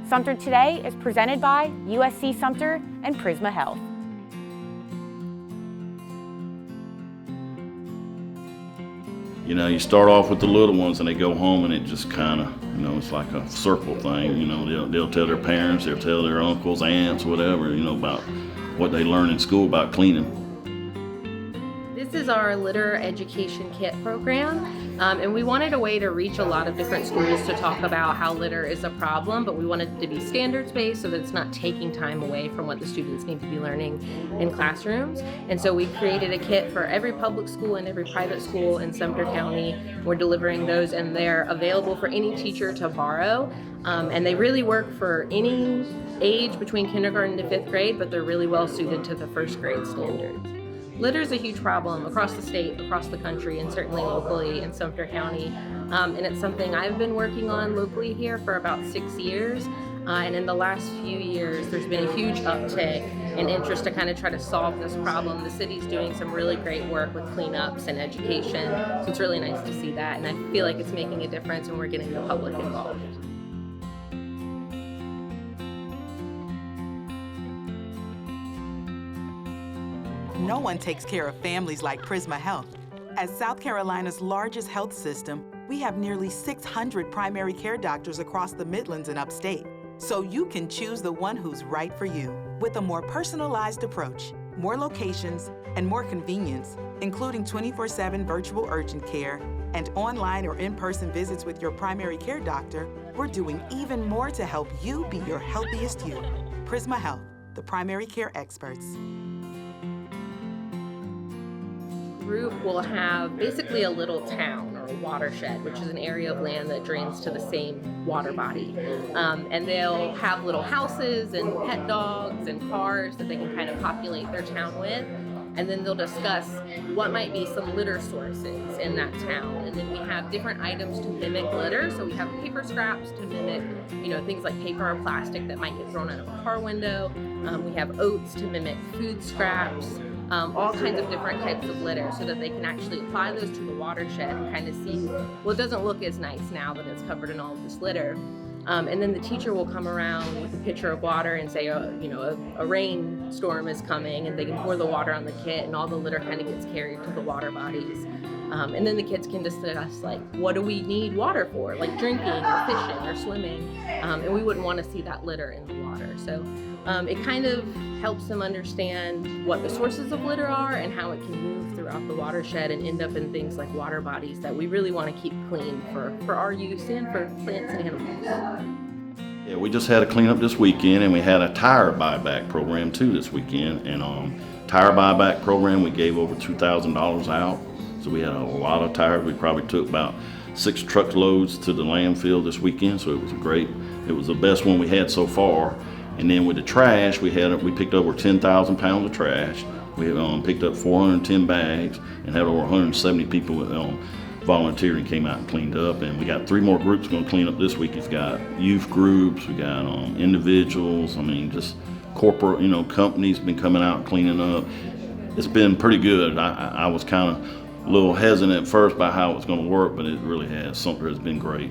Sumter Today is presented by USC Sumter and Prisma Health. You know, you start off with the little ones and they go home and it just kind of, you know, it's like a circle thing. You know, they'll tell their parents, they'll tell their uncles, aunts, whatever, you know, about what they learn in school about cleaning. This is our litter education kit program, and we wanted a way to reach a lot of different schools to talk about how litter is a problem, but we wanted it to be standards-based so that it's not taking time away from what the students need to be learning in classrooms. And so we created a kit for every public school and every private school in Sumter County. We're delivering those and they're available for any teacher to borrow. And they really work for any age between kindergarten to 5th grade, but they're really well suited to the 1st grade standards. Litter is a huge problem across the state, across the country, and certainly locally in Sumter County. And it's something I've been working on locally here for about 6 years. And in the last few years, there's been a huge uptick in interest to kind of try to solve this problem. The city's doing some really great work with cleanups and education. So it's really nice to see that. And I feel like it's making a difference and we're getting the public involved. No one takes care of families like Prisma Health. As South Carolina's largest health system, we have nearly 600 primary care doctors across the Midlands and upstate. So you can choose the one who's right for you. With a more personalized approach, more locations, and more convenience, including 24/7 virtual urgent care and online or in-person visits with your primary care doctor, we're doing even more to help you be your healthiest you. Prisma Health, the primary care experts. Group will have basically a little town or a watershed, which is an area of land that drains to the same water body. And they'll have little houses and pet dogs and cars that they can kind of populate their town with. And then they'll discuss what might be some litter sources in that town. And then we have different items to mimic litter. So we have paper scraps to mimic, you know, things like paper or plastic that might get thrown out of a car window. We have oats to mimic food scraps. All kinds of different types of litter so that they can actually apply those to the watershed and kind of see, well, it doesn't look as nice now that it's covered in all of this litter. And then the teacher will come around with a pitcher of water and say, a rainstorm is coming, and they can pour the water on the kit and all the litter kind of gets carried to the water bodies. And then the kids can discuss, like, what do we need water for? Like drinking or fishing or swimming. And we wouldn't want to see that litter in the water. So it kind of helps them understand what the sources of litter are and how it can move throughout the watershed and end up in things like water bodies that we really want to keep clean for our use and for plants and animals. Yeah, we just had a cleanup this weekend, and we had a tire buyback program too this weekend. And tire buyback program, we gave over $2,000 out. So we had a lot of tires. We probably took about 6 truckloads to the landfill this weekend. So it was great. It was the best one we had so far. And then with the trash, we picked up over 10,000 pounds of trash. We picked up 410 bags and had over 170 people volunteered and came out and cleaned up. And we got 3 more groups going to clean up this week. It's got youth groups, we got individuals. I mean, just corporate, companies been coming out and cleaning up. It's been pretty good. I was kind of a little hesitant at first by how it was going to work, but it really has. Sumter has been great.